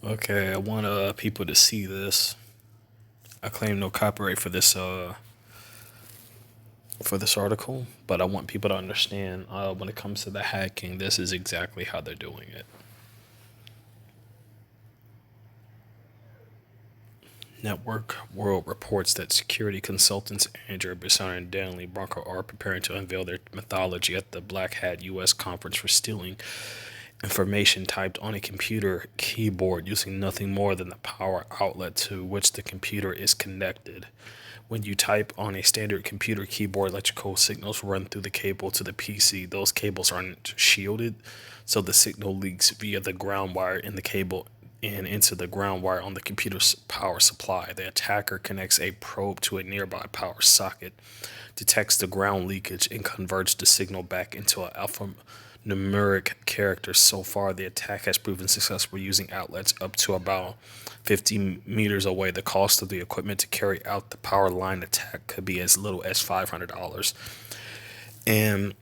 Okay, I want people to see this. I claim no copyright for this article, but I want people to understand when it comes to the hacking, this is exactly how they're doing it. Network World reports that security consultants Andrew Bissonnette and Daniel Branco are preparing to unveil their methodology at the Black Hat U.S. conference for stealing information typed on a computer keyboard using nothing more than the power outlet to which the computer is connected. When you type on a standard computer keyboard, electrical signals run through the cable to the PC. Those cables aren't shielded, so the signal leaks via the ground wire in the cable and into the ground wire on the computer's power supply. The attacker connects a probe to a nearby power socket, detects the ground leakage, and converts the signal back into an alphanumeric character. So far, the attack has proven successful using outlets up to about 50 meters away. The cost of the equipment to carry out the power line attack could be as little as $500. And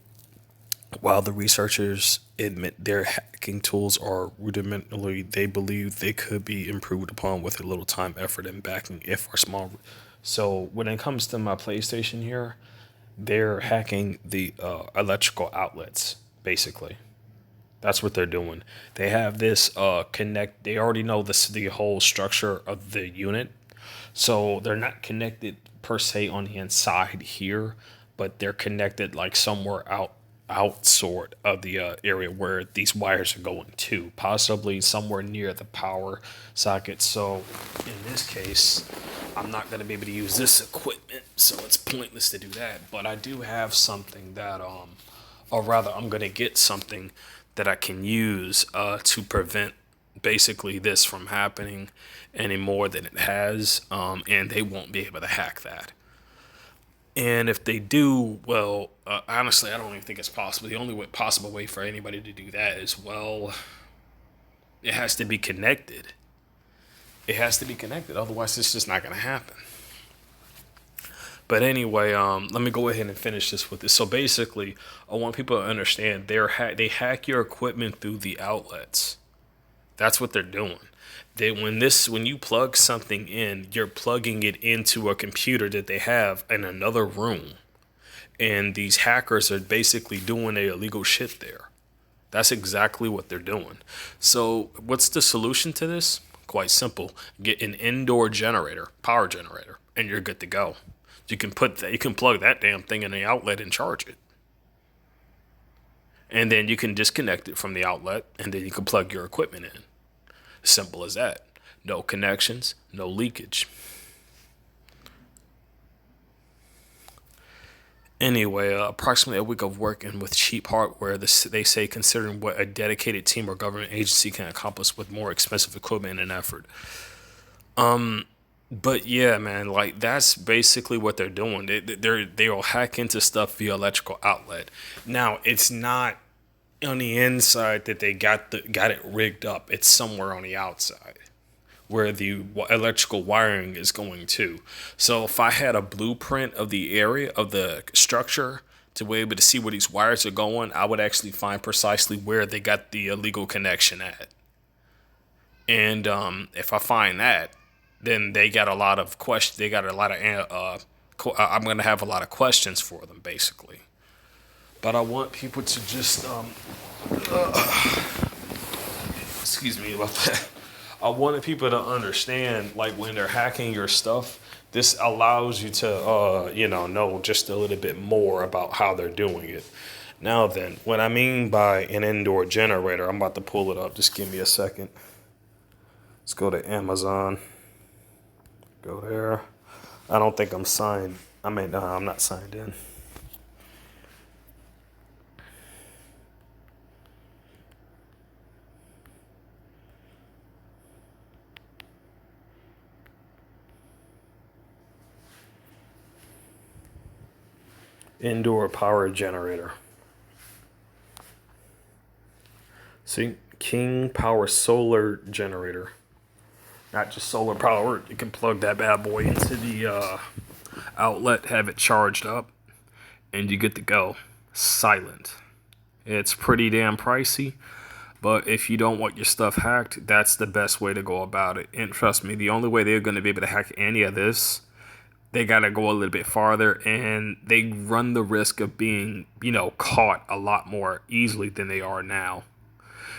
while the researchers admit their hacking tools are rudimentary, they believe they could be improved upon with a little time, effort, and backing if our small. So when it comes to my PlayStation here, they're hacking the electrical outlets, basically. That's what they're doing. They have this connect. They already know the whole structure of the unit, so they're not connected per se on the inside here, but they're connected like somewhere out sort of the area where these wires are going to, possibly somewhere near the power socket. So in this case, I'm not going to be able to use this equipment, so it's pointless to do that. But I do have something that or rather, I'm going to get something that I can use to prevent basically this from happening any more than it has, and they won't be able to hack that. And if they do, well, honestly, I don't even think it's possible. The only possible way for anybody to do that is, well, it has to be connected. It has to be connected. Otherwise, it's just not going to happen. But anyway, let me go ahead and finish this with this. So basically, I want people to understand they hack your equipment through the outlets. That's what they're doing. When you plug something in, you're plugging it into a computer that they have in another room, and these hackers are basically doing a illegal shit there. That's exactly what they're doing. So what's the solution to this? Quite simple. Get an indoor generator, power generator, and you're good to go. You can plug that damn thing in the outlet and charge it. And then you can disconnect it from the outlet, and then you can plug your equipment in. Simple as that. No connections, no leakage. Anyway, approximately a week of working with cheap hardware, they say, considering what a dedicated team or government agency can accomplish with more expensive equipment and effort. But yeah, man, like that's basically what they're doing. They'll hack into stuff via electrical outlet. Now, it's not on the inside that they got it rigged up. It's somewhere on the outside where the electrical wiring is going to. So if I had a blueprint of the area of the structure to be able to see where these wires are going, I would actually find precisely where they got the illegal connection at. And if I find that, then they got a lot of questions. They got a lot of. I'm gonna have a lot of questions for them, basically. But I want people to just excuse me about that. I wanted people to understand, like when they're hacking your stuff, this allows you to, know just a little bit more about how they're doing it. Now then, what I mean by an indoor generator, I'm about to pull it up. Just give me a second. Let's go to Amazon. Go there. I don't think I'm signed. I'm not signed in. Indoor power generator. See, King Power Solar Generator. Not just solar power. You can plug that bad boy into the outlet, have it charged up, and you get to go. Silent. It's pretty damn pricey. But if you don't want your stuff hacked, that's the best way to go about it. And trust me, the only way they're going to be able to hack any of this, they got to go a little bit farther, and they run the risk of being, caught a lot more easily than they are now.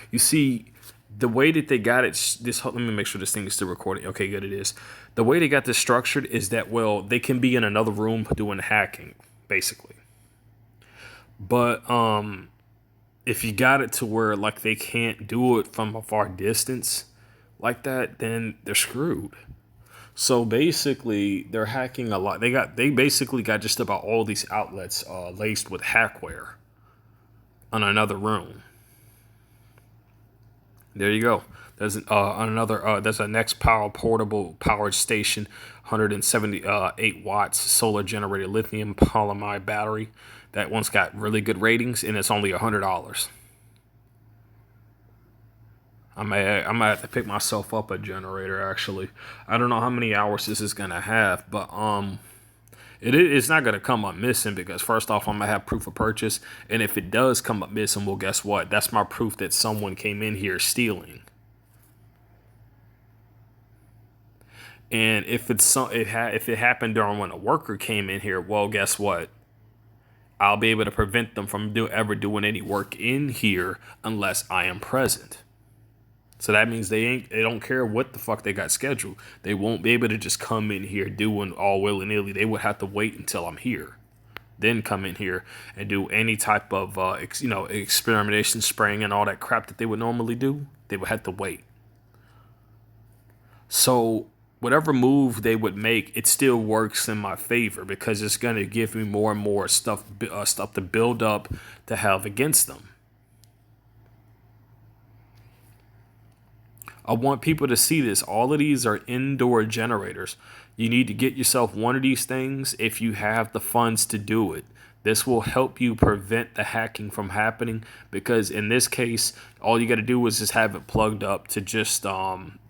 You see, the way that they got it, let me make sure this thing is still recording. Okay, good, it is. The way they got this structured is that, well, they can be in another room doing hacking, basically. But if you got it to where like they can't do it from a far distance like that, then they're screwed. So basically, they're hacking a lot. They basically got just about all these outlets laced with hackware on another room. There you go. There's There's a Next Power portable powered station, 178 watts solar generated lithium polyamide battery. That one's got really good ratings, and it's only $100. I might have to pick myself up a generator. Actually, I don't know how many hours this is gonna have, but it's not gonna come up missing because first off, I'm gonna have proof of purchase, and if it does come up missing, well, guess what? That's my proof that someone came in here stealing. And if if it happened during when a worker came in here, well, guess what? I'll be able to prevent them from ever doing any work in here unless I am present. So that means they don't care what the fuck they got scheduled. They won't be able to just come in here doing all willy-nilly. They would have to wait until I'm here, then come in here and do any type of experimentation, spraying, and all that crap that they would normally do. They would have to wait. So whatever move they would make, it still works in my favor because it's going to give me more and more stuff to build up to have against them. I want people to see this. All of these are indoor generators. You need to get yourself one of these things if you have the funds to do it. This will help you prevent the hacking from happening because in this case, all you got to do is just have it plugged up to just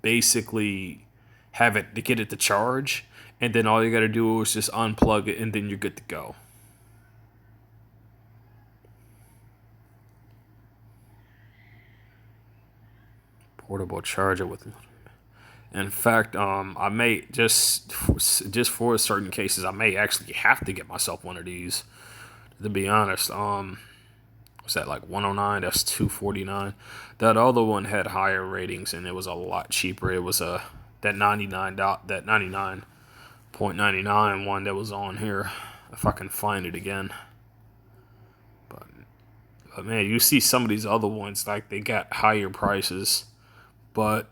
basically have it to get it to charge. And then all you got to do is just unplug it and then you're good to go. Portable charger with. In fact, I may just for certain cases, I may actually have to get myself one of these. To be honest, was that like 109? That's 249. That other one had higher ratings and it was a lot cheaper. It was that 99.99 one that was on here. If I can find it again. But man, you see some of these other ones like they got higher prices, but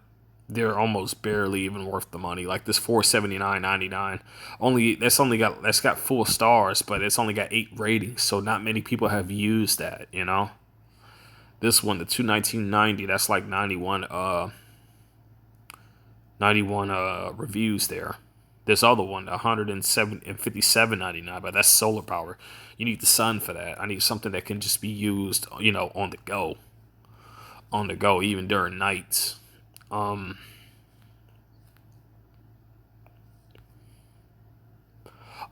they're almost barely even worth the money. Like this $479.99, that's got full stars, but it's only got 8 ratings, so not many people have used that. This one, the 219.90, that's like 91 reviews there. This other one, 157.59, but that's solar power. You need the sun for that. I need something that can just be used, on the go, even during nights.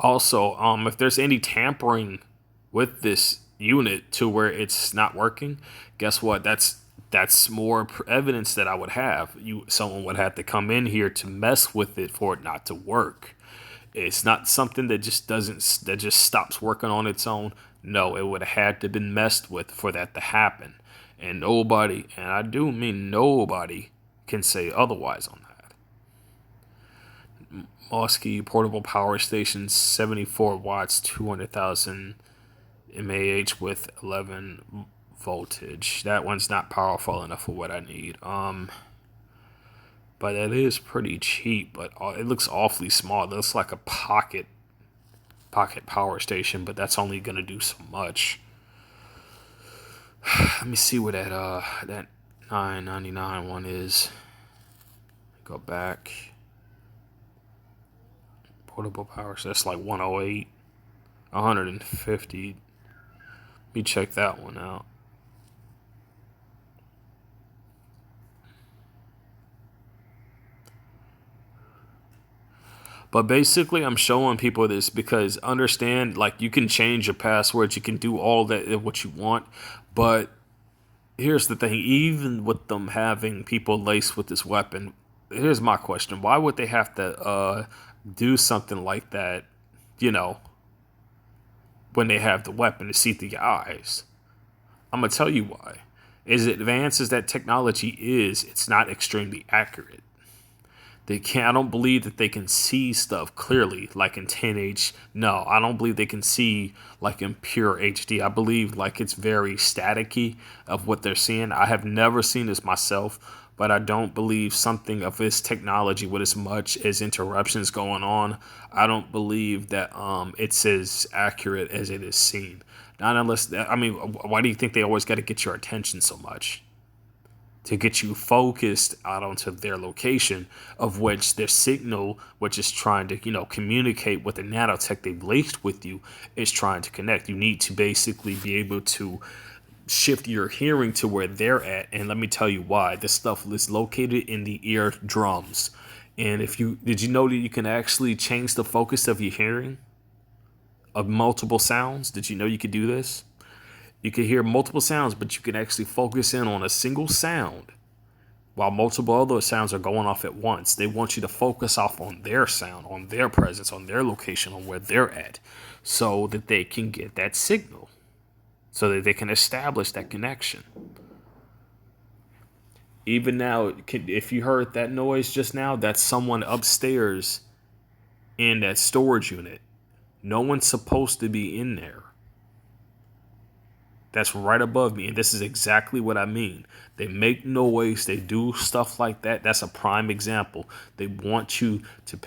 Also, if there's any tampering with this unit to where it's not working, guess what? That's more evidence that I would have. Someone would have to come in here to mess with it for it not to work. It's not something that just stops working on its own. No, it would have had to been messed with for that to happen. And nobody, and I do mean nobody, can say otherwise on that. Mosky portable power station, 74 watts, 200,000 mAh with 11 voltage. That one's not powerful enough for what I need. But it is pretty cheap, but it looks awfully small. It looks like a pocket power station, but that's only gonna do so much. Let me see what that $9.99 one is. Go back. Portable power, so that's like 108, 150. Let me check that one out. But basically, I'm showing people this because understand, like, you can change your passwords, you can do all that what you want, but here's the thing, even with them having people laced with this weapon, here's my question. Why would they have to do something like that, you know, when they have the weapon to see through your eyes? I'm going to tell you why. As advanced as that technology is, it's not extremely accurate. I don't believe that they can see stuff clearly like in 10H. No, I don't believe they can see like in pure HD. I believe like it's very staticky of what they're seeing. I have never seen this myself, but I don't believe something of this technology with as much as interruptions going on. I don't believe that it's as accurate as it is seen. Not unless, I mean, why do you think they always got to get your attention so much? To get you focused out onto their location, of which their signal, which is trying to, communicate with the nanotech they've laced with you, is trying to connect. You need to basically be able to shift your hearing to where they're at. And let me tell you why. This stuff is located in the eardrums. And did you know that you can actually change the focus of your hearing of multiple sounds? Did you know you could do this? You can hear multiple sounds, but you can actually focus in on a single sound while multiple other sounds are going off at once. They want you to focus off on their sound, on their presence, on their location, on where they're at, so that they can get that signal, so that they can establish that connection. Even now, if you heard that noise just now, that's someone upstairs in that storage unit. No one's supposed to be in there. That's right above me. And this is exactly what I mean. They make noise. They do stuff like that. That's a prime example. They want you to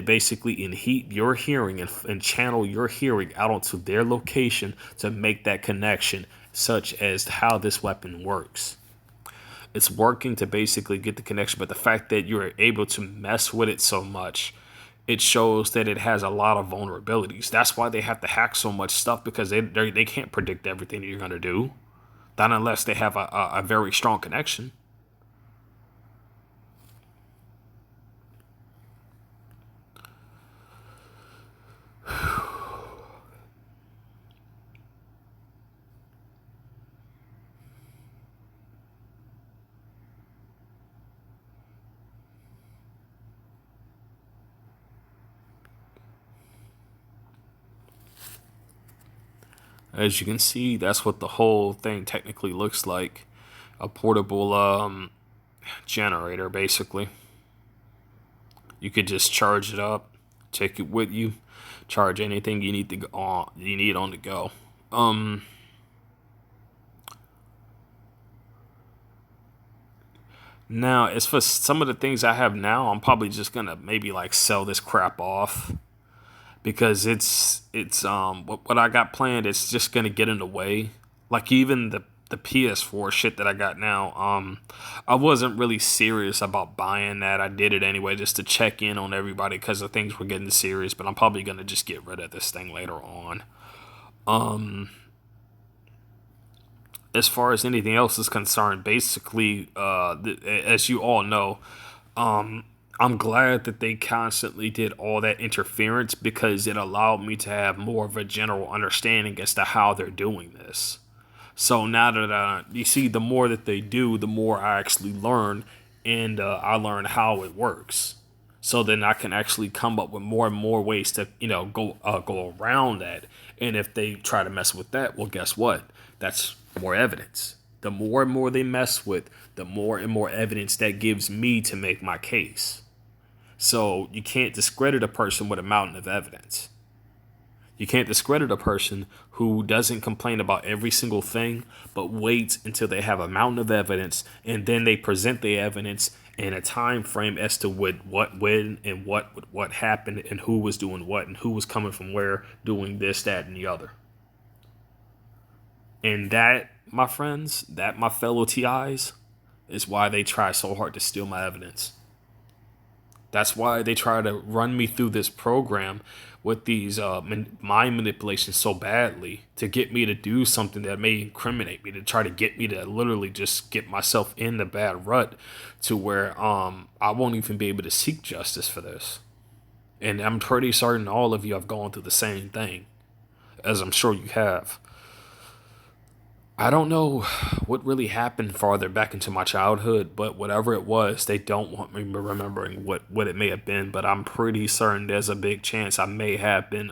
basically inheat your hearing and channel your hearing out onto their location to make that connection, such as how this weapon works. It's working to basically get the connection. But the fact that you're able to mess with it so much, it shows that it has a lot of vulnerabilities. That's why they have to hack so much stuff, because they can't predict everything that you're going to do. Not unless they have a very strong connection. As you can see, that's what the whole thing technically looks like. A portable generator, basically. You could just charge it up, take it with you, charge anything you need to go on. You need on the go. Now, as for some of the things I have now, I'm probably just gonna maybe like sell this crap off, because it's what I got planned is just gonna get in the way. Like even the PS4 shit that I got now, I wasn't really serious about buying that. I did it anyway just to check in on everybody because the things were getting serious. But I'm probably gonna just get rid of this thing later on. As far as anything else is concerned, basically, as you all know, I'm glad that they constantly did all that interference, because it allowed me to have more of a general understanding as to how they're doing this. So now that you see, the more that they do, the more I actually learn, and I learn how it works. So then I can actually come up with more and more ways to, go around that. And if they try to mess with that, well, guess what? That's more evidence. The more and more they mess with, the more and more evidence that gives me to make my case. So you can't discredit a person with a mountain of evidence. You can't discredit a person who doesn't complain about every single thing, but waits until they have a mountain of evidence, and then they present the evidence in a time frame as to when, and what happened, and who was doing what, and who was coming from where, doing this, that, and the other. And that, my friends, that, my fellow TIs, is why they try so hard to steal my evidence. That's why they try to run me through this program with these mind manipulations so badly, to get me to do something that may incriminate me, to try to get me to literally just get myself in the bad rut, to where I won't even be able to seek justice for this. And I'm pretty certain all of you have gone through the same thing, as I'm sure you have. I don't know what really happened farther back into my childhood, but whatever it was, they don't want me remembering what it may have been. But I'm pretty certain there's a big chance I may have been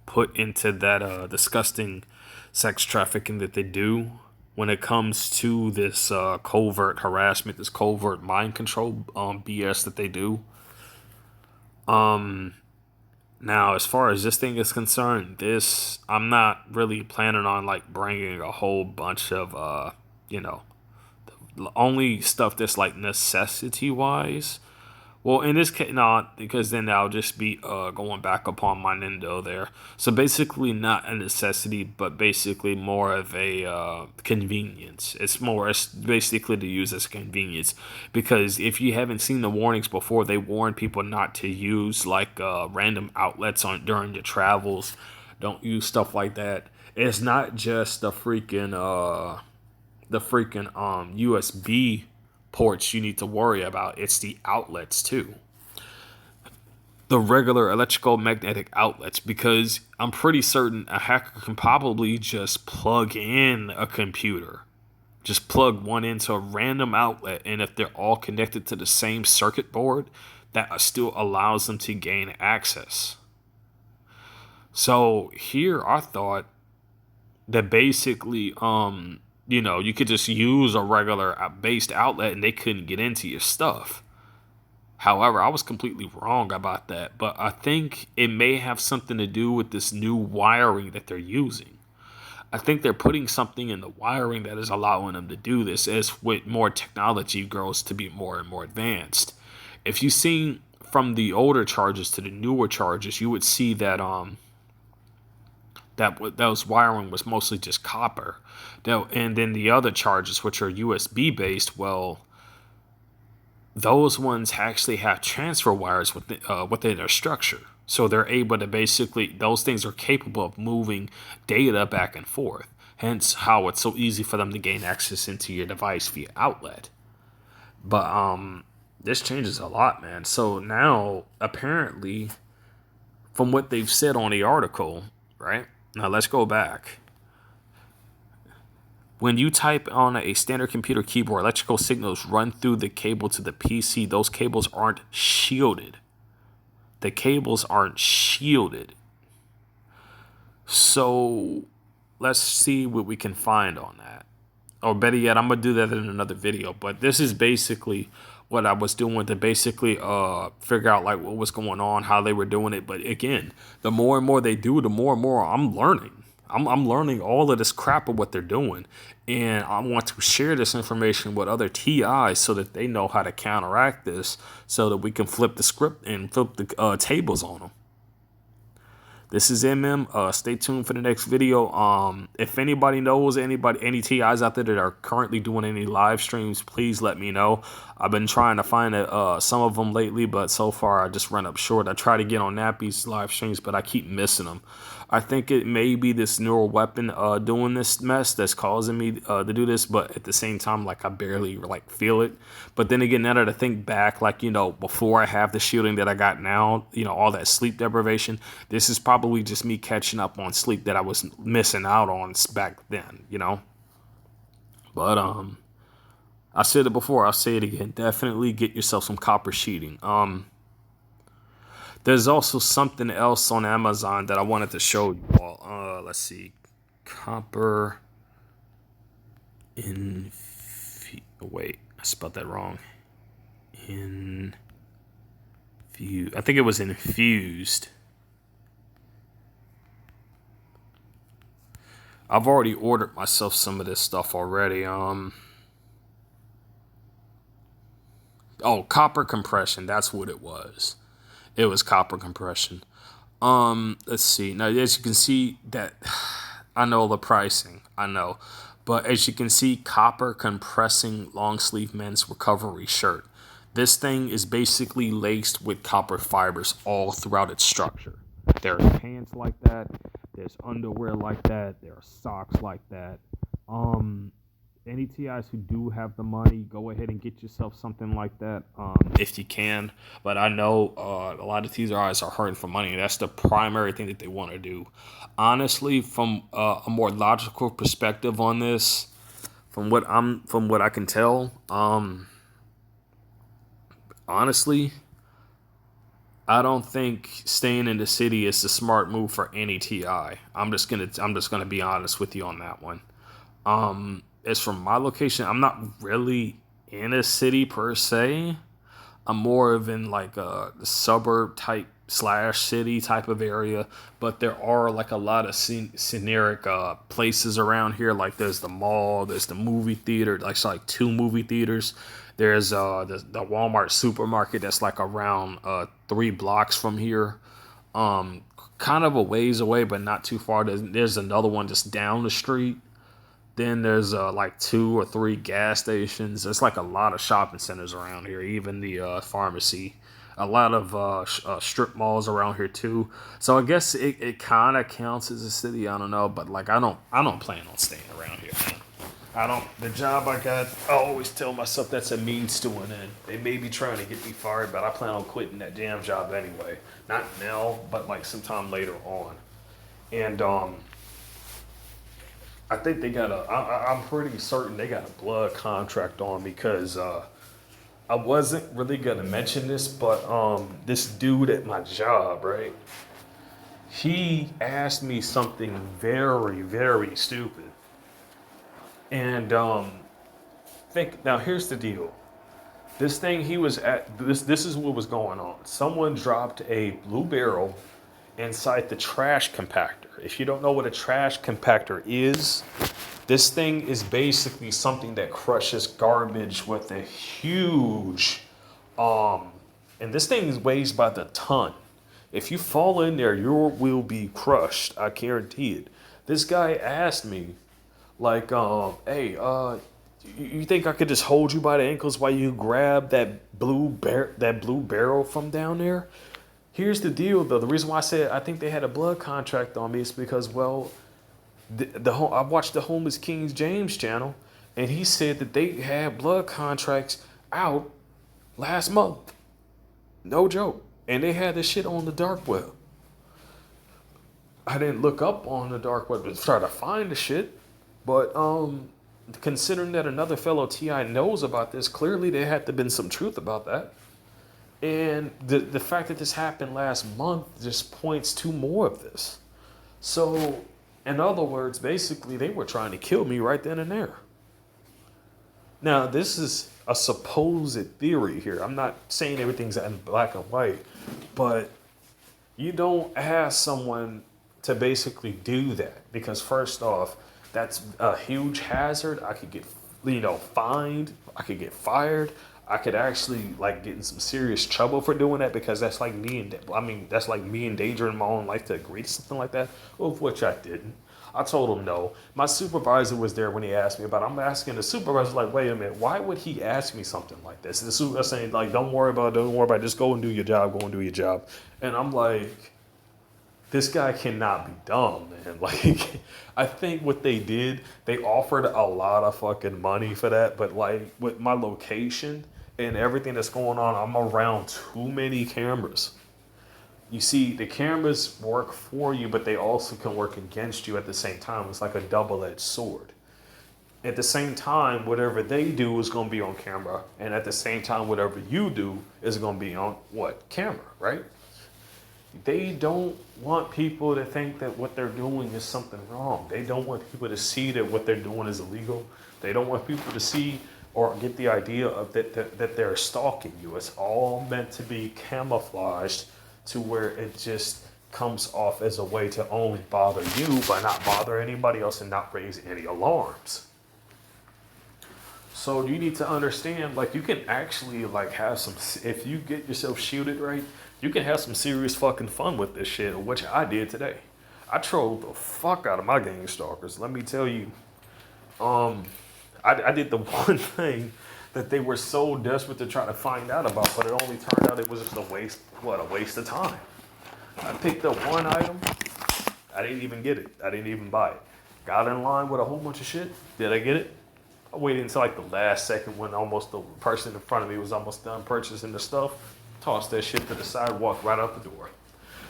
put into that disgusting sex trafficking that they do when it comes to this covert harassment, this covert mind control BS that they do. Now, as far as this thing is concerned, this I'm not really planning on like bringing a whole bunch of you know, only stuff that's like necessity wise. Well, in this case, not because then I'll just be going back upon my Nintendo there. So basically, not a necessity, but basically more of a convenience. It's basically to use as a convenience because if you haven't seen the warnings before, they warn people not to use like random outlets on during your travels. Don't use stuff like that. It's not just the freaking USB ports you need to worry about. It's the outlets too. The regular electrical magnetic outlets, because I'm pretty certain a hacker can probably just plug in a computer. Just plug one into a random outlet, and if they're all connected to the same circuit board, that still allows them to gain access. So here I thought that basically you could just use a regular based outlet and they couldn't get into your stuff. However, I was completely wrong about that, but I think it may have something to do with this new wiring that they're using. I think they're putting something in the wiring that is allowing them to do this as with more technology grows to be more and more advanced. If you see from the older chargers to the newer chargers, you would see that those wiring was mostly just copper. And then the other chargers, which are USB based, well, those ones actually have transfer wires within their structure. So they're able to basically, those things are capable of moving data back and forth. Hence how it's so easy for them to gain access into your device via outlet. But this changes a lot, man. So now, apparently, from what they've said on the article, right? Now let's go back. When you type on a standard computer keyboard, electrical signals run through the cable to the PC. Those cables aren't shielded. The cables aren't shielded. So let's see what we can find on that. Or better yet, I'm going to do that in another video. But this is basically what I was doing to basically figure out like what was going on, how they were doing it. But again, the more and more they do, the more and more I'm learning. I'm learning all of this crap of what they're doing. And I want to share this information with other TIs so that they know how to counteract this so that we can flip the script and flip the tables on them. This is Stay tuned for the next video. If anybody knows any TIs out there that are currently doing any live streams, please let me know. I've been trying to find some of them lately, but so far I just run up short. I try to get on Nappy's live streams, but I keep missing them. I think it may be this neural weapon doing this mess that's causing me to do this, but at the same time, like I barely like feel it. But then again, now that I think back, like, before I have the shielding that I got now, all that sleep deprivation, this is probably just me catching up on sleep that I was missing out on back then, But I said it before, I'll say it again. Definitely get yourself some copper sheeting. There's also something else on Amazon that I wanted to show you all. Let's see. Copper wait, I spelled that wrong. I think it was infused. I've already ordered myself some of this stuff already. Copper compression. That's what it was. It was copper compression. Let's see. Now, as you can see, that I know the pricing. I know. But as you can see, copper compressing long sleeve men's recovery shirt. This thing is basically laced with copper fibers all throughout its structure. There's pants like that. There's underwear like that. There are socks like that. any TIs who do have the money, go ahead and get yourself something like that, if you can. But I know a lot of TIs are hurting for money. That's the primary thing that they want to do. Honestly, from a more logical perspective on this, from what I can tell, honestly, I don't think staying in the city is the smart move for any TI. I'm just gonna be honest with you on that one. As from my location, I'm not really in a city per se. I'm more of in like a suburb type slash city type of area, but there are like a lot of scenic places around here. Like there's the mall, there's the movie theater, like two movie theaters. There's the Walmart supermarket that's like around 3 blocks from here. Kind of a ways away, but not too far. There's another one just down the street. Then there's like 2 or 3 gas stations. There's like a lot of shopping centers around here, even the pharmacy. A lot of strip malls around here too. So I guess it kind of counts as a city. I don't know, but like I don't plan on staying around here, man. I don't. The job I got, I always tell myself that's a means to an end. They may be trying to get me fired, but I plan on quitting that damn job anyway. Not now, but like sometime later on. And I think they got I'm pretty certain they got a blood contract on because I wasn't really gonna mention this, but this dude at my job, right? He asked me something very, very stupid, and think now. Here's the deal. This thing he was at. This is what was going on. Someone dropped a blue barrel inside the trash compactor. If you don't know what a trash compactor is, this thing is basically something that crushes garbage with a huge, and this thing weighs by the ton. If you fall in there, you will be crushed. I guarantee it. This guy asked me, like, hey, you think I could just hold you by the ankles while you grab that blue barrel from down there? Here's the deal, though. The reason why I said I think they had a blood contract on me is because, well, I watched the Homeless King James channel, and he said that they had blood contracts out last month. No joke. And they had this shit on the dark web. I didn't look up on the dark web to try to find the shit, but considering that another fellow TI knows about this, clearly there had to have been some truth about that. And the fact that this happened last month just points to more of this. So, in other words, basically, they were trying to kill me right then and there. Now, this is a supposed theory here. I'm not saying everything's in black and white, but you don't ask someone to basically do that because, first off, that's a huge hazard. I could get, fined. I could get fired. I could actually like get in some serious trouble for doing that because that's like that's like me endangering my own life to agree to something like that, of which I didn't. I told him no. My supervisor was there when he asked me about it. I'm asking the supervisor, like, wait a minute, why would he ask me something like this? And the supervisor saying, like, don't worry about it, just go and do your job, And I'm like, this guy cannot be dumb, man. Like, I think what they did, they offered a lot of fucking money for that, but like with my location and everything that's going on, I'm around too many cameras. You see, the cameras work for you, but they also can work against you at the same time. It's like a double-edged sword. At the same time, whatever they do is going to be on camera, and at the same time, whatever you do is going to be on what? Camera, right? They don't want people to think that what they're doing is something wrong. They don't want people to see that what they're doing is illegal. They don't want people to see or get the idea of that they're stalking you. It's all meant to be camouflaged to where it just comes off as a way to only bother you but not bother anybody else and not raise any alarms. So you need to understand, like, you can actually like have some, if you get yourself shielded right, you can have some serious fucking fun with this shit, which I did today. I trolled the fuck out of my gang stalkers. Let me tell you, I did the one thing that they were so desperate to try to find out about, but it only turned out it was just a waste of time. I picked up one item. I didn't even get it. I didn't even buy it. Got in line with a whole bunch of shit. Did I get it? I waited until like the last second when almost the person in front of me was almost done purchasing the stuff. Tossed that shit to the side, walked right out the door.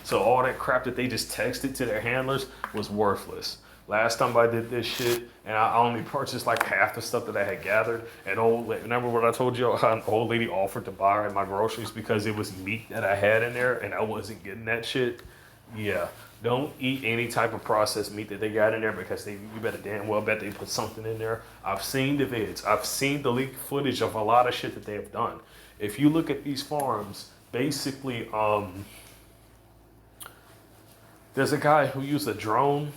So all that crap that they just texted to their handlers was worthless. Last time I did this shit, and I only purchased like half the stuff that I had gathered. And remember what I told you? How an old lady offered to buy my groceries because it was meat that I had in there, and I wasn't getting that shit. Yeah, don't eat any type of processed meat that they got in there because you better damn well bet they put something in there. I've seen the vids. I've seen the leaked footage of a lot of shit that they have done. If you look at these farms, basically, there's a guy who used a drone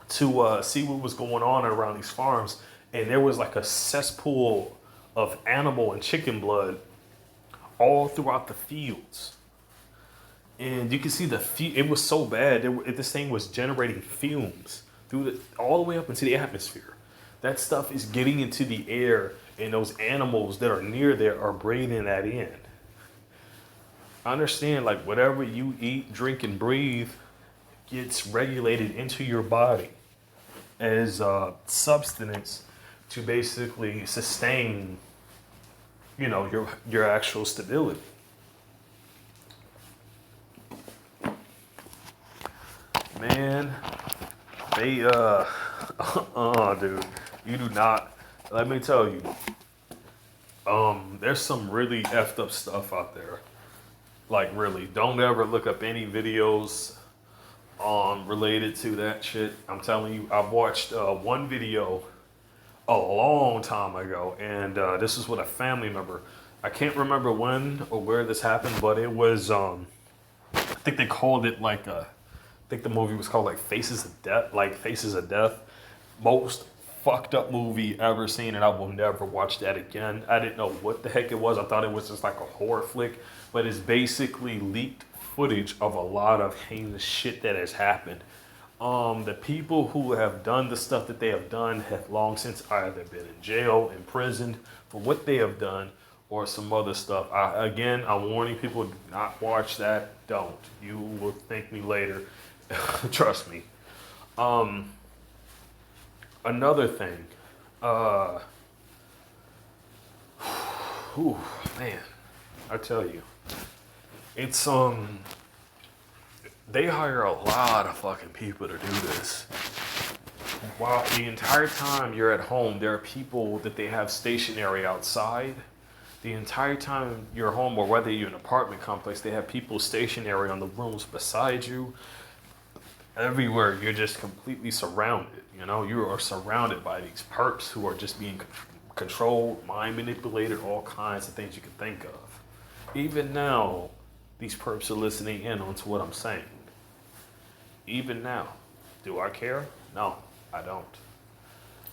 to see what was going on around these farms, and there was like a cesspool of animal and chicken blood all throughout the fields. And you can see it was so bad. This thing was generating fumes all the way up into the atmosphere. That stuff is getting into the air, and those animals that are near there are breathing that in. Understand, like, whatever you eat, drink, and breathe gets regulated into your body as substance to basically sustain, your actual stability. Man, they dude, you do not. Let me tell you, there's some really effed up stuff out there. Like, really, don't ever look up any videos related to that shit. I'm telling you, I've watched one video a long time ago, and this is with a family member. I can't remember when or where this happened, but it was, I think they called it like, I think the movie was called like Faces of Death. Most fucked up movie ever seen, and I will never watch that again. I didn't know what the heck it was. I thought it was just like a horror flick, but it's basically leaked footage of a lot of heinous shit that has happened. The people who have done the stuff that they have done have long since either been in jail, imprisoned for what they have done, or some other stuff. I'm warning people, do not watch that. Don't. You will thank me later. Trust me. Another thing. Man, I tell you, it's they hire a lot of fucking people to do this. While the entire time you're at home, there are people that they have stationary outside. The entire time you're home, or whether you're in an apartment complex, they have people stationary on the rooms beside you. Everywhere, you're just completely surrounded. You are surrounded by these perps who are just being controlled, mind manipulated, all kinds of things you can think of. Even now, these perps are listening in onto what I'm saying. Even now. Do I care? No, I don't.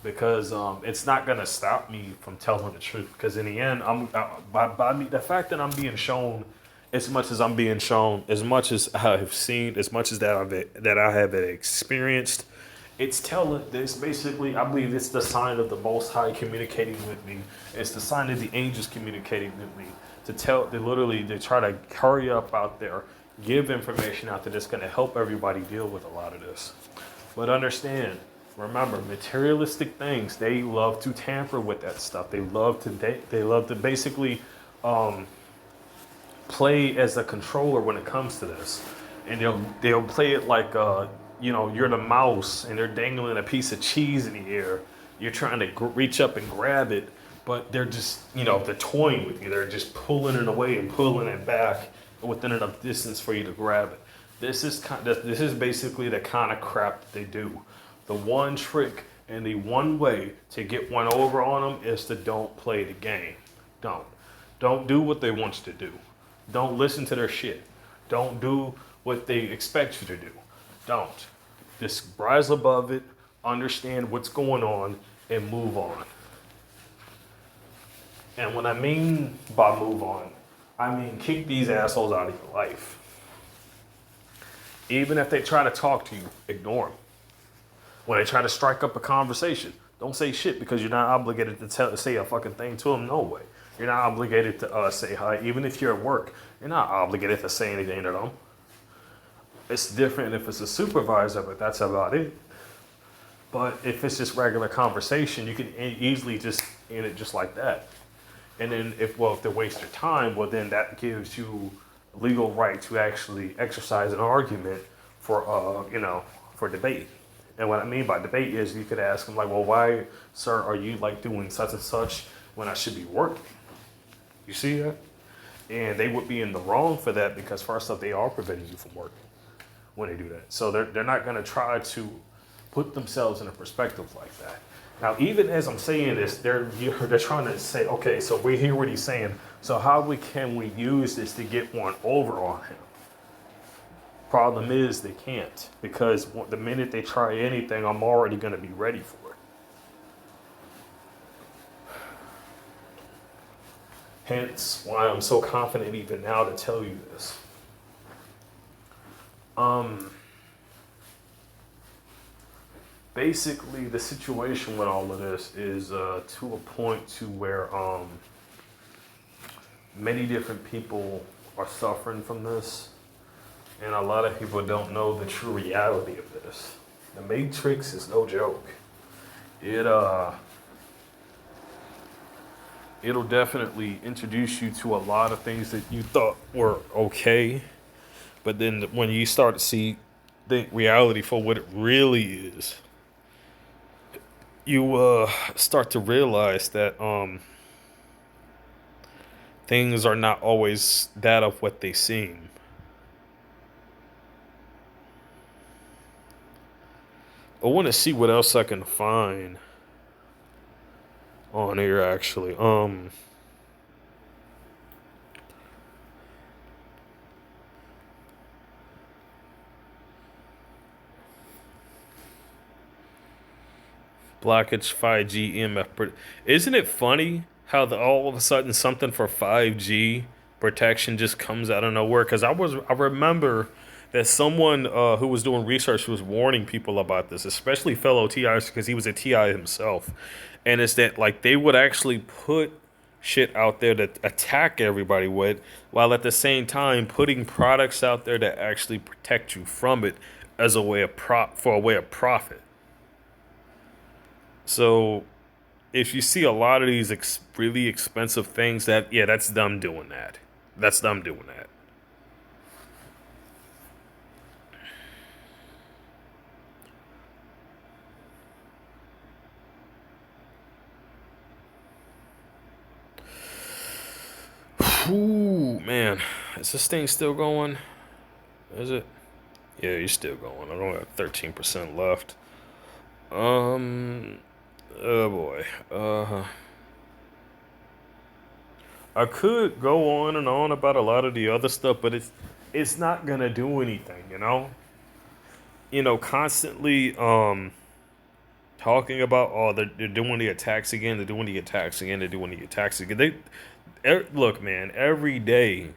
Because it's not going to stop me from telling the truth. Because in the end, the fact that I'm being shown as much as I'm being shown, as much as I have seen, as much as that I have experienced, it's basically, I believe it's the sign of the Most High communicating with me. It's the sign of the angels communicating with me to try to hurry up out there, give information out there that's going to help everybody deal with a lot of this. But understand, remember, materialistic things, they love to tamper with that stuff. They love to basically play as a controller when it comes to this, and they'll play it like you're the mouse and they're dangling a piece of cheese in the air. You're trying to reach up and grab it, but they're just they're toying with you. They're just pulling it away and pulling it back within enough distance for you to grab it. This is basically the kind of crap that they do. The one trick and the one way to get one over on them is to don't play the game. Don't do what they want you to do. Don't listen to their shit. Don't do what they expect you to do. Don't. Just rise above it, understand what's going on, and move on. And when I mean by move on, I mean kick these assholes out of your life. Even if they try to talk to you, ignore them. When they try to strike up a conversation, don't say shit, because you're not obligated to say a fucking thing to them. No way. You're not obligated to say hi. Even if you're at work, you're not obligated to say anything to them. It's different if it's a supervisor, but that's about it. But if it's just regular conversation, you can easily just end it just like that. And then if they waste your time, well then that gives you legal right to actually exercise an argument for for debate. And what I mean by debate is you could ask them like, well, why, sir, are you like doing such and such when I should be working? You see that? And they would be in the wrong for that because first off, they are preventing you from working when they do that. So they're not going to try to put themselves in a perspective like that. Now, even as I'm saying this, they're trying to say, okay, so we hear what he's saying. So can we use this to get one over on him? Problem is they can't, because the minute they try anything, I'm already going to be ready for it. Hence why I'm so confident even now to tell you this. Basically, the situation with all of this is to a point to where many different people are suffering from this, and a lot of people don't know the true reality of this. The Matrix is no joke. It'll definitely introduce you to a lot of things that you thought were okay, but then when you start to see the reality for what it really is, you start to realize that things are not always that of what they seem. I want to see what else I can find on here actually. Blockage 5G EMF. Isn't it funny how all of a sudden something for 5G protection just comes out of nowhere? Because I remember that someone who was doing research was warning people about this, especially fellow TIs, because he was a TI himself. And it's that like they would actually put shit out there to attack everybody with, while at the same time putting products out there that actually protect you from it as a way of profit. So if you see a lot of these really expensive things, that's them doing that. That's them doing that. Ooh, man. Is this thing still going? Is it? Yeah, you're still going. I don't have 13% left. Oh boy. I could go on and on about a lot of the other stuff, but it's not gonna do anything, you know? Constantly talking about they're doing the attacks again, they're doing the attacks again, they're doing the attacks again. Look, man, every day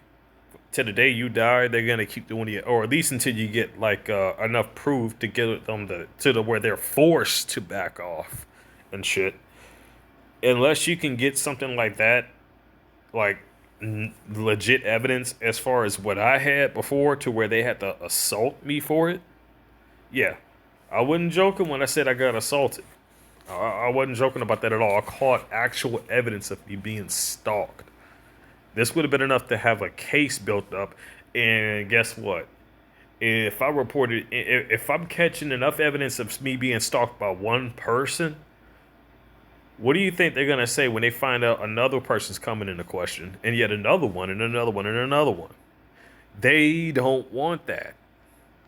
to the day you die, they're gonna keep doing it, or at least until you get like enough proof to get them to the where they're forced to back off and shit. Unless you can get something like that, like legit evidence as far as what I had before, to where they had to assault me for it. Yeah, I wasn't joking when I said I got assaulted. I wasn't joking about that at all. I caught actual evidence of me being stalked. This would have been enough to have a case built up. And guess what? If I'm catching enough evidence of me being stalked by one person, what do you think they're going to say when they find out another person's coming into question, and yet another one, and another one, and another one? They don't want that.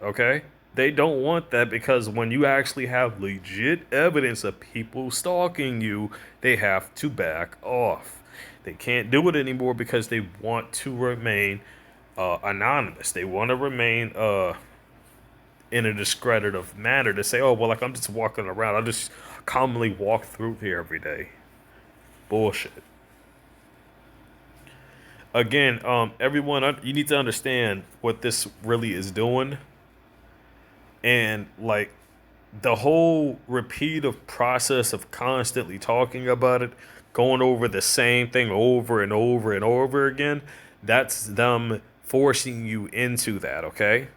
Okay? They don't want that, because when you actually have legit evidence of people stalking you, they have to back off. They can't do it anymore because they want to remain anonymous. They want to remain in a discredited manner, to say, oh, well, like I'm just walking around. I just commonly walk through here every day. Bullshit. Again, everyone, you need to understand what this really is doing. And like the whole repeated process of constantly talking about it, going over the same thing over and over and over again, that's them forcing you into that, okay?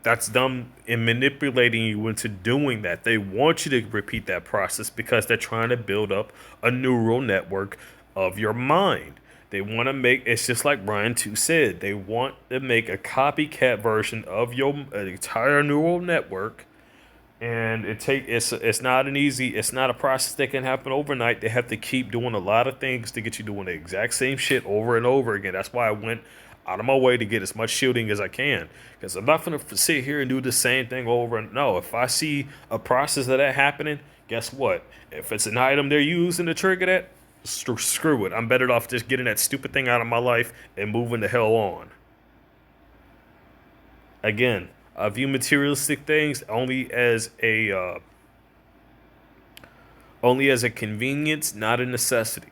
That's them in manipulating you into doing that. They want you to repeat that process because they're trying to build up a neural network of your mind. They want to make it's just like Brian too said. They want to make a copycat version of your entire neural network, and it's not an easy it's not a process that can happen overnight. They have to keep doing a lot of things to get you doing the exact same shit over and over again. That's why I went out of my way to get as much shielding as I can, because I'm not going to sit here and do the same thing over and no. If I see a process of that happening, guess what? If it's an item they're using to trigger that, screw it. I'm better off just getting that stupid thing out of my life and moving the hell on. Again, I view materialistic things only as a convenience, not a necessity.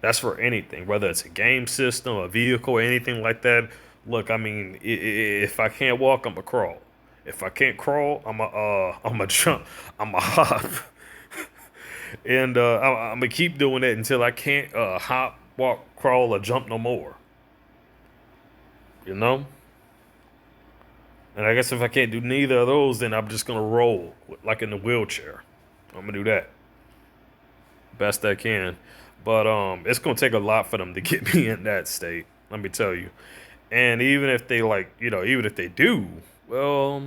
That's for anything, whether it's a game system, a vehicle, or anything like that. Look, I mean, if I can't walk, I'm a crawl. If I can't crawl, I'm a jump, I'm a hop, and I'm gonna keep doing it until I can't hop, walk, crawl, or jump no more. You know. And I guess if I can't do neither of those, then I'm just gonna roll like in the wheelchair. I'm gonna do that best I can. But it's gonna take a lot for them to get me in that state. Let me tell you. And even if they even if they do, well,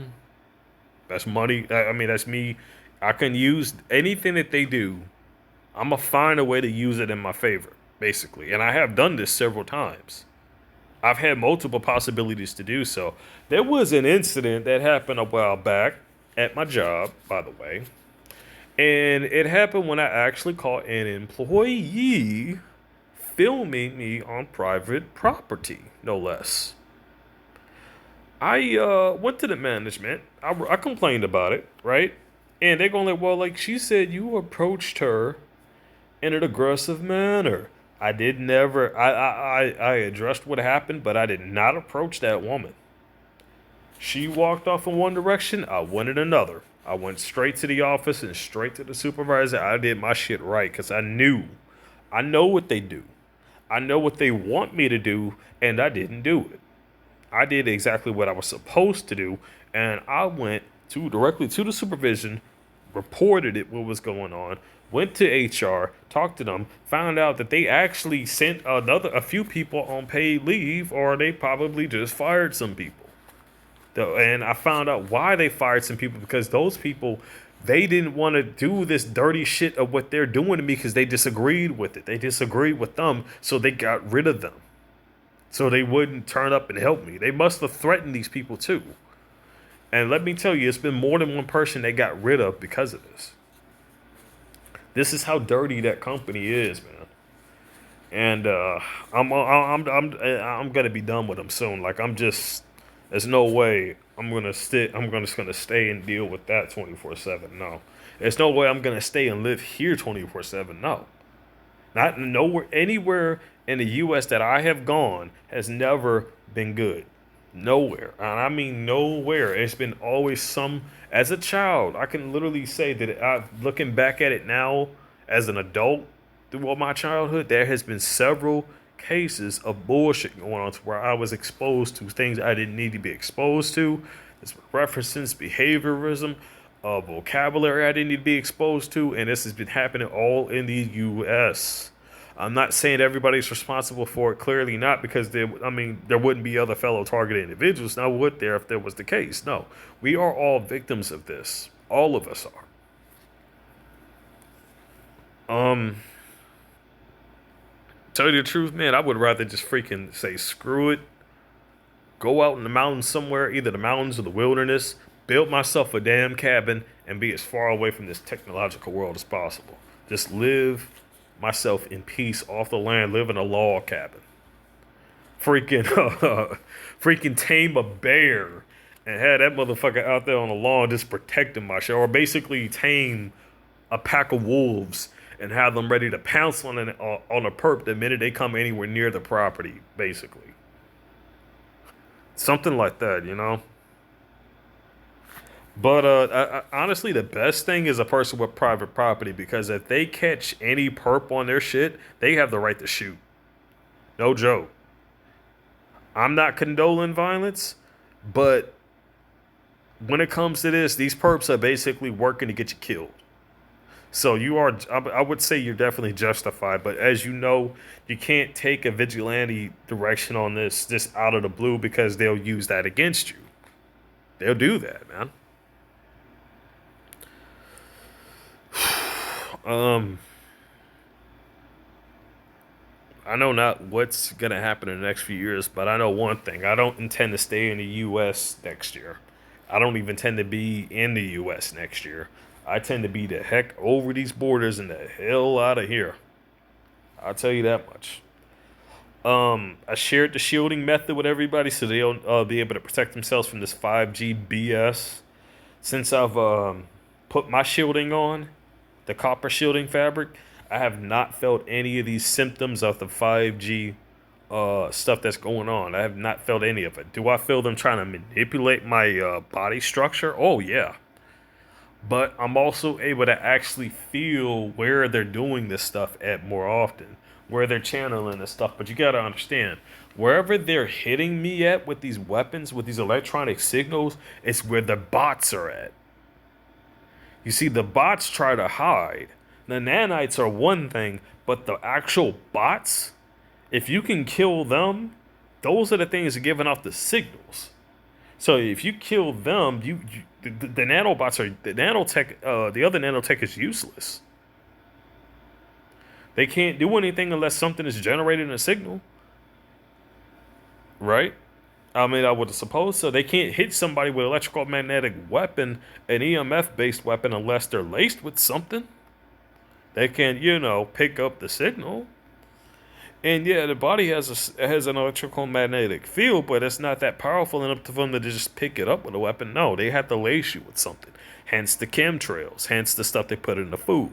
that's money. I mean, that's me. I can use anything that they do. I'm gonna find a way to use it in my favor, basically. And I have done this several times. I've had multiple possibilities to do so. There was an incident that happened a while back at my job, by the way. And it happened when I actually caught an employee filming me on private property, no less. I went to the management. I complained about it, right? And they're going like, well, like she said, you approached her in an aggressive manner. I did never. I addressed what happened, but I did not approach that woman. She walked off in one direction. I went in another. I went straight to the office and straight to the supervisor. I did my shit right because I knew. I know what they do. I know what they want me to do, and I didn't do it. I did exactly what I was supposed to do, and I went directly to the supervision, reported it what was going on, went to HR, talked to them, found out that they actually sent a few people on paid leave, or they probably just fired some people. And I found out why they fired some people, because those people, they didn't want to do this dirty shit of what they're doing to me because they disagreed with it. They disagreed with them, so they got rid of them. So they wouldn't turn up and help me. They must have threatened these people too. And let me tell you, it's been more than one person they got rid of because of this. This is how dirty that company is, man. And I'm gonna be done with them soon. Like there's no way I'm just gonna stay and deal with that 24/7. No, there's no way I'm gonna stay and live here 24/7. No, not nowhere anywhere in the U.S. that I have gone has never been good. Nowhere, and I mean nowhere. It's been always some. As a child, I can literally say that looking back at it now as an adult through all my childhood, there has been several cases of bullshit going on to where I was exposed to things I didn't need to be exposed to. This references, behaviorism, vocabulary I didn't need to be exposed to, and this has been happening all in the U.S. I'm not saying everybody's responsible for it. Clearly not, because there wouldn't be other fellow targeted individuals. Now, would there if there was the case? No. We are all victims of this. All of us are. Tell you the truth, man, I would rather just freaking say screw it. Go out in the mountains somewhere, either the mountains or the wilderness, build myself a damn cabin, and be as far away from this technological world as possible. Just live myself in peace off the land, live in a log cabin. Freaking tame a bear and have that motherfucker out there on the lawn just protecting my shit, or basically tame a pack of wolves and have them ready to pounce on a perp the minute they come anywhere near the property, basically. Something like that, you know? But honestly, the best thing is a person with private property, because if they catch any perp on their shit, they have the right to shoot. No joke. I'm not condoling violence, But when it comes to this, these perps are basically working to get you killed. So you are, I would say you're definitely justified. But as you know, you can't take a vigilante direction on this just out of the blue because they'll use that against you. They'll do that, man. Um, I know not what's gonna happen in the next few years, but I know one thing: I don't intend to stay in the U.S. next year. I don't even tend to be in the U.S. next year. I tend to be the heck over these borders and the hell out of here. I'll tell you that much. I shared the shielding method with everybody so they'll be able to protect themselves from this 5G BS. Since I've put my shielding on, the copper shielding fabric, I have not felt any of these symptoms of the 5G stuff that's going on. I have not felt any of it. Do I feel them trying to manipulate my body structure? Oh, yeah. But I'm also able to actually feel where they're doing this stuff at more often, where they're channeling this stuff. But you got to understand, wherever they're hitting me at with these weapons, with these electronic signals, it's where the bots are at. You see, the bots try to hide. The nanites are one thing, but the actual bots, if you can kill them, those are the things that are giving off the signals. So if you kill them, the nanobots are the nanotech. The other nanotech is useless. They can't do anything unless something is generating a signal, right? I mean, I would suppose so. They can't hit somebody with an electrical magnetic weapon, an EMF based weapon, unless they're laced with something. They can, pick up the signal. And yeah, the body has an electrical magnetic field, but it's not that powerful enough for them to just pick it up with a weapon. No, they have to lace you with something. Hence the chemtrails. Hence the stuff they put in the food.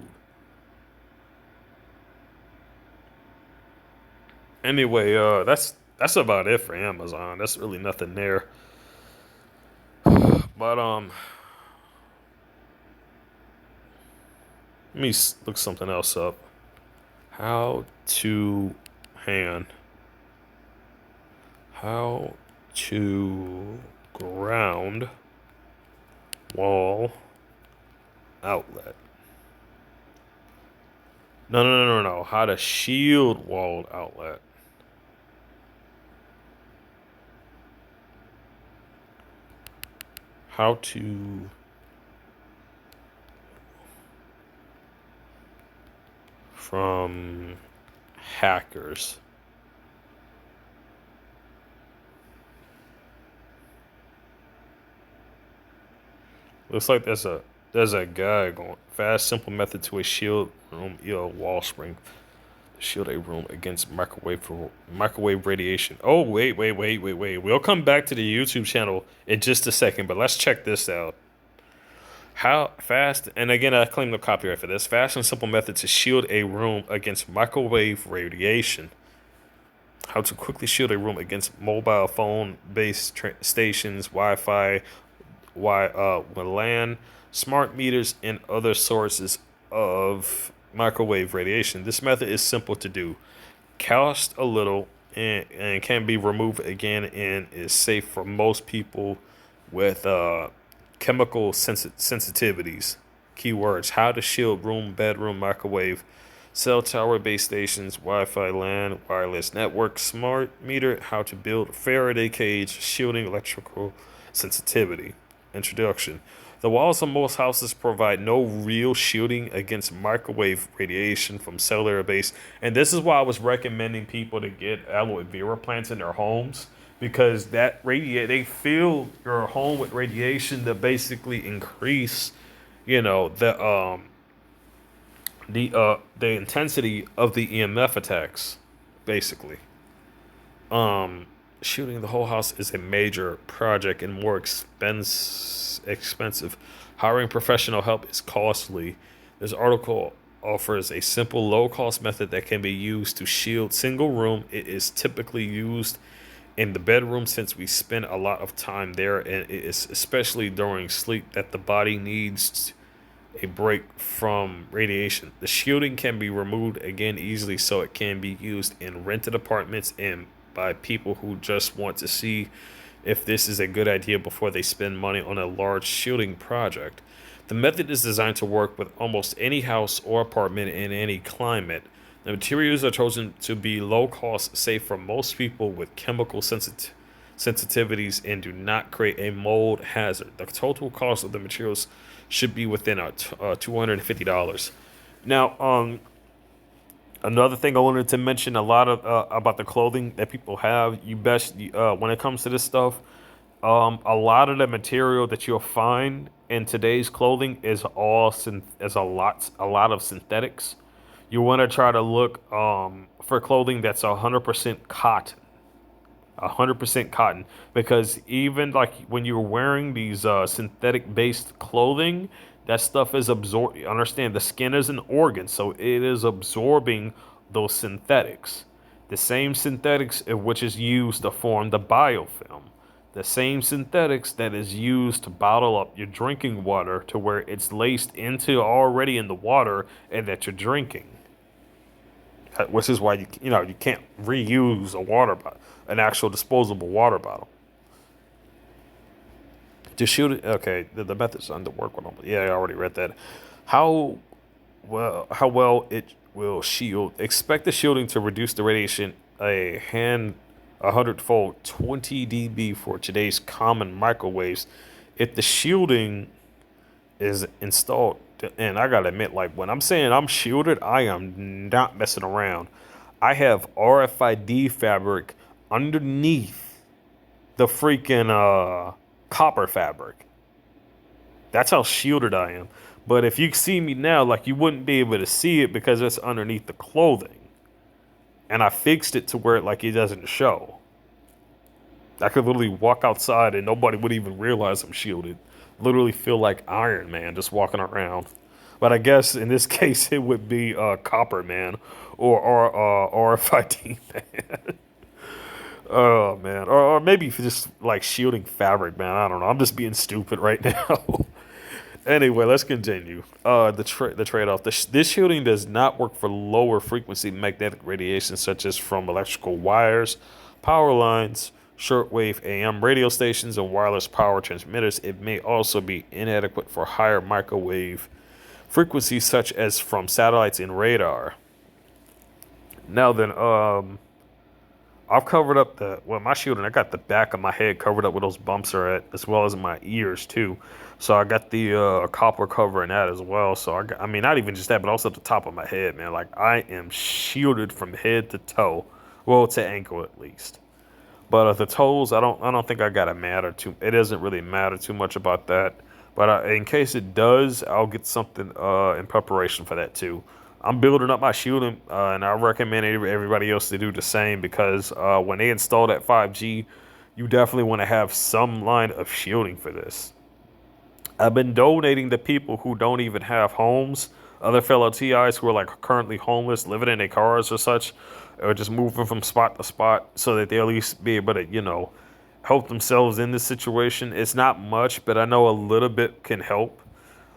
Anyway, that's about it for Amazon. That's really nothing there. But let me look something else up. How to hand. How to ground wall outlet. No. How to shield walled outlet. How to from hackers. Looks like there's a guy going fast, simple method to a shield room, wall spring. Shield a room against microwave radiation. Oh wait. We'll come back to the YouTube channel in just a second, but let's check this out. How fast, and again, I claim no copyright for this. Fast and simple method to shield a room against microwave radiation. How to quickly shield a room against mobile phone-based stations, Wi-Fi, LAN, smart meters, and other sources of microwave radiation. This method is simple to do, costs a little, and can be removed again, and is safe for most people with chemical sensitivities. Keywords: how to shield room, bedroom, microwave, cell tower, base stations, Wi-Fi, LAN, wireless network, smart meter, how to build Faraday cage, shielding electrical sensitivity. Introduction. The walls of most houses provide no real shielding against microwave radiation from cellular base. And this is why I was recommending people to get aloe vera plants in their homes, because they fill your home with radiation to basically increase, the intensity of the EMF attacks, basically. Shooting the whole house is a major project and more expensive. Hiring professional help is costly. This article offers a simple, low-cost method that can be used to shield single room. It is typically used in the bedroom since we spend a lot of time there, and it is especially during sleep that the body needs a break from radiation. The shielding can be removed again easily, so it can be used in rented apartments and by people who just want to see if this is a good idea before they spend money on a large shielding project. The method is designed to work with almost any house or apartment in any climate. The materials are chosen to be low cost, safe for most people with chemical sensitivities, and do not create a mold hazard. The total cost of the materials should be within $250. Now, another thing I wanted to mention a lot of about the clothing that people have. You best when it comes to this stuff, a lot of the material that you'll find in today's clothing is a lot of synthetics. You want to try to look for clothing that's 100% cotton. 100% cotton, because even like when you're wearing these synthetic based clothing, that stuff is absorbed. Understand, the skin is an organ, so it is absorbing those synthetics, the same synthetics which is used to form the biofilm, the same synthetics that is used to bottle up your drinking water to where it's laced into already in the water and that you're drinking, which is why you can't reuse a water bottle, an actual disposable water bottle. To shoot it, okay, the method's under work with them. Yeah, I already read that. How how well it will shield. Expect the shielding to reduce the radiation a hundredfold, 20 dB for today's common microwaves. If the shielding is installed, and I gotta admit, like when I'm saying I'm shielded, I am not messing around. I have RFID fabric underneath the freaking copper fabric. That's how shielded I am. But if you see me now, like you wouldn't be able to see it because it's underneath the clothing. And I fixed it to where it doesn't show. I could literally walk outside and nobody would even realize I'm shielded. Literally feel like Iron Man just walking around. But I guess in this case it would be Copper Man or RFID Man. Oh man, or maybe just like shielding fabric, man. I don't know. I'm just being stupid right now. Anyway, let's continue. The trade-off. This shielding does not work for lower frequency magnetic radiation, such as from electrical wires, power lines, shortwave AM radio stations, and wireless power transmitters. It may also be inadequate for higher microwave frequencies, such as from satellites and radar. Now then, I've covered up my shielding. I got the back of my head covered up where those bumps are at, as well as my ears too. So I got the copper covering that as well. So I mean, not even just that, but also at the top of my head, man. Like I am shielded from head to toe, well, to ankle at least. But at the toes, I don't think I gotta matter too. It doesn't really matter too much about that. But in case it does, I'll get something in preparation for that too. I'm building up my shielding, and I recommend everybody else to do the same because when they install that 5G, you definitely want to have some line of shielding for this. I've been donating to people who don't even have homes, other fellow TIs who are like currently homeless, living in their cars or such, or just moving from spot to spot so that they at least be able to, help themselves in this situation. It's not much, but I know a little bit can help,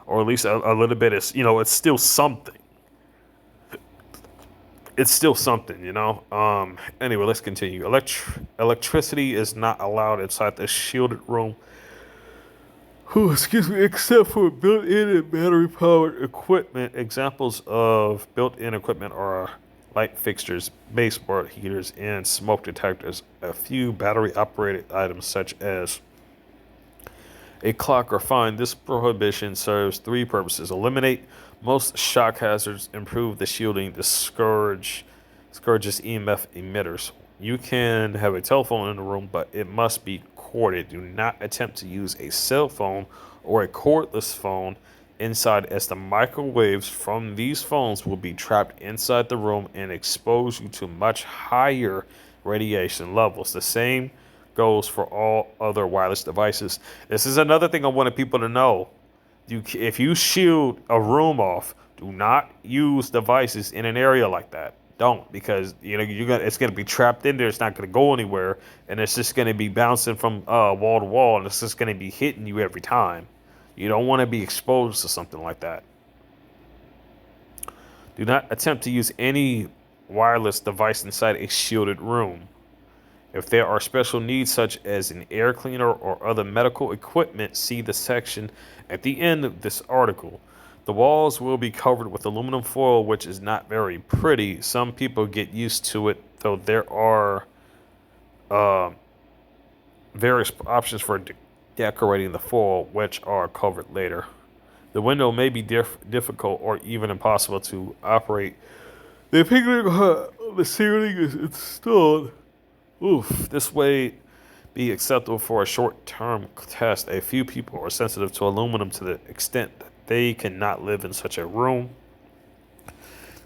or at least a little bit is, it's still something. It's still something. Anyway, let's continue. Electricity is not allowed inside the shielded room. Oh, excuse me, except for built-in and battery-powered equipment. Examples of built-in equipment are light fixtures, baseboard heaters, and smoke detectors. A few battery-operated items such as a clock are fine. This prohibition serves three purposes: eliminate most shock hazards, improve the shielding, scourges EMF emitters. You can have a telephone in the room, but it must be corded. Do not attempt to use a cell phone or a cordless phone inside, as the microwaves from these phones will be trapped inside the room and expose you to much higher radiation levels. The same goes for all other wireless devices. This is another thing I wanted people to know. If you shield a room off, do not use devices in an area like that. Don't, because it's gonna be trapped in there. It's not gonna go anywhere, and it's just gonna be bouncing from wall to wall, and it's just gonna be hitting you every time. You don't want to be exposed to something like that. Do not attempt to use any wireless device inside a shielded room. If there are special needs such as an air cleaner or other medical equipment, see the section at the end of this article. The walls will be covered with aluminum foil, which is not very pretty. Some people get used to it, though there are uh, various options for decorating the foil, which are covered later. The window may be difficult or even impossible to operate. Depending on how the ceiling is installed. This way be acceptable for a short-term test. A few people are sensitive to aluminum to the extent that they cannot live in such a room.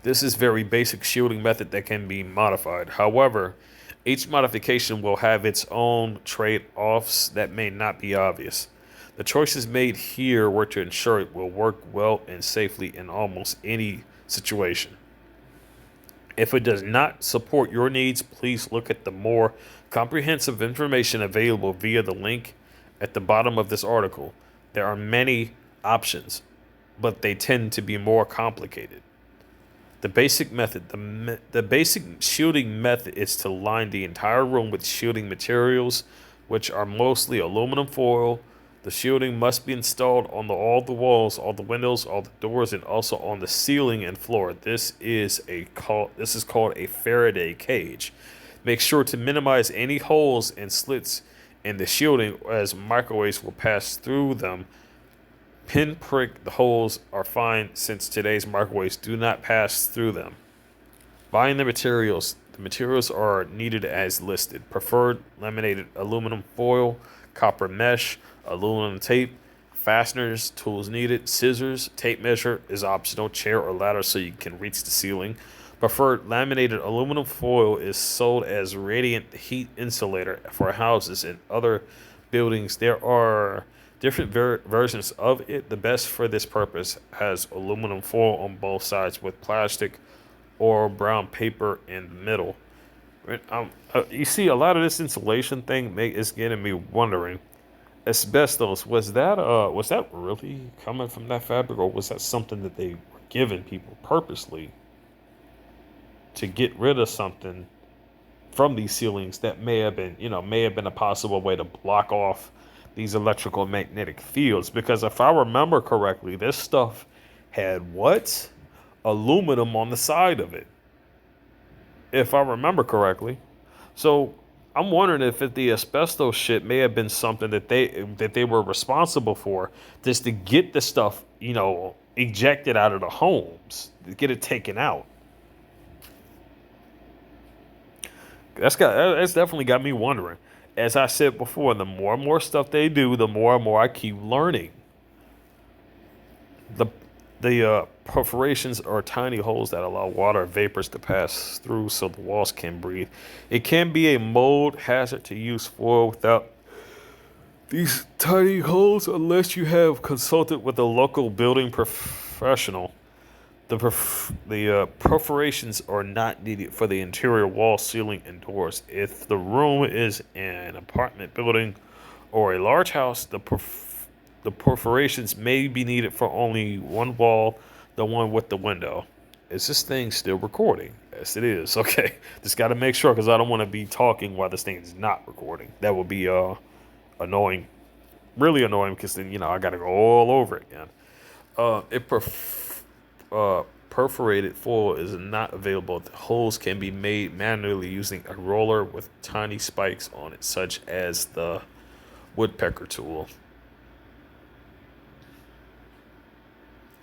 This is very basic shielding method that can be modified. However, each modification will have its own trade-offs that may not be obvious. The choices made here were to ensure it will work well and safely in almost any situation. If it does not support your needs, please look at the more comprehensive information available via the link at the bottom of this article. There are many options, but they tend to be more complicated. The basic method, the basic shielding method is to line the entire room with shielding materials, which are mostly aluminum foil. The shielding must be installed on all the walls, all the windows, all the doors, and also on the ceiling and floor. This is called a Faraday cage. Make sure to minimize any holes and slits in the shielding, as microwaves will pass through them. Pinprick the holes are fine since today's microwaves do not pass through them. Buying the materials. The materials are needed as listed. Preferred laminated aluminum foil, copper mesh, aluminum tape, fasteners, tools needed, scissors, tape measure is optional, chair or ladder so you can reach the ceiling. Preferred laminated aluminum foil is sold as radiant heat insulator for houses and other buildings. There are different versions of it. The best for this purpose has aluminum foil on both sides with plastic or brown paper in the middle. You see, a lot of this insulation thing is getting me wondering. Asbestos, was that really coming from that fabric, or was that something that they were giving people purposely to get rid of something from these ceilings that may have been a possible way to block off these electrical and magnetic fields? Because if I remember correctly, this stuff had what? Aluminum on the side of it. If I remember correctly. So I'm wondering if the asbestos shit may have been something that they were responsible for, just to get the stuff, ejected out of the homes, to get it taken out. That's definitely got me wondering. As I said before, the more and more stuff they do, the more and more I keep learning. The perforations are tiny holes that allow water vapors to pass through so the walls can breathe. It can be a mold hazard to use foil without these tiny holes unless you have consulted with a local building professional. The perforations are not needed for the interior wall, ceiling, and doors. If the room is an apartment building or a large house, the perforations may be needed for only one wall, the one with the window. Is this thing still recording? Yes, it is. Okay, just got to make sure because I don't want to be talking while this thing is not recording. That would be annoying, really annoying, because then I got to go all over it again. Perforated foil is not available. The holes can be made manually using a roller with tiny spikes on it, such as the woodpecker tool.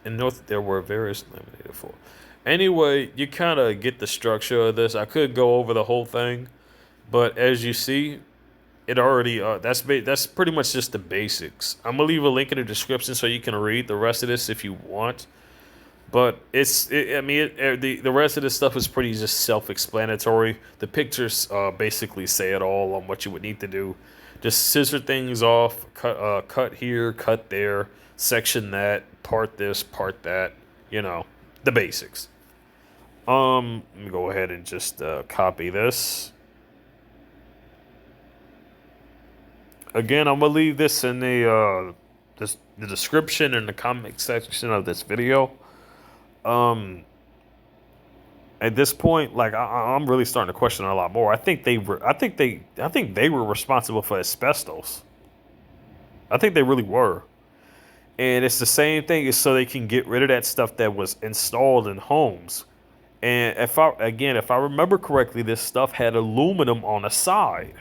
In North, there were various laminated foil. Anyway, you kind of get the structure of this. I could go over the whole thing, but as you see, it already that's pretty much just the basics. I'm gonna leave a link in the description so you can read the rest of this if you want. But the rest of this stuff is pretty just self-explanatory. The pictures basically say it all on what you would need to do. Just scissor things off, cut here, cut there, section that, part this, part that. The basics. Let me go ahead and just copy this. Again, I'm gonna leave this in the description and the comment section of this video. At this point, like I'm really starting to question it a lot more. I think they were responsible for asbestos. I think they really were. And it's the same thing, is so they can get rid of that stuff that was installed in homes. And if I remember correctly, this stuff had aluminum on the side.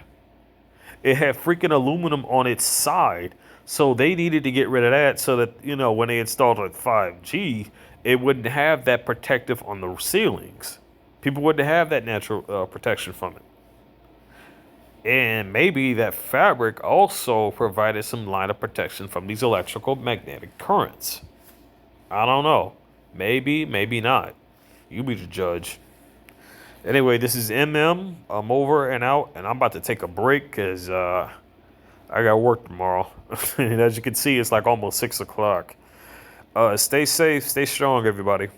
It had freaking aluminum on its side. So they needed to get rid of that so that, when they installed like 5G, it wouldn't have that protective on the ceilings. People wouldn't have that natural protection from it. And maybe that fabric also provided some line of protection from these electrical magnetic currents. I don't know. Maybe, maybe not. You be the judge. Anyway, this is MM. I'm over and out, and I'm about to take a break because I got work tomorrow. And as you can see, it's like almost 6 o'clock. Stay safe, stay strong, everybody.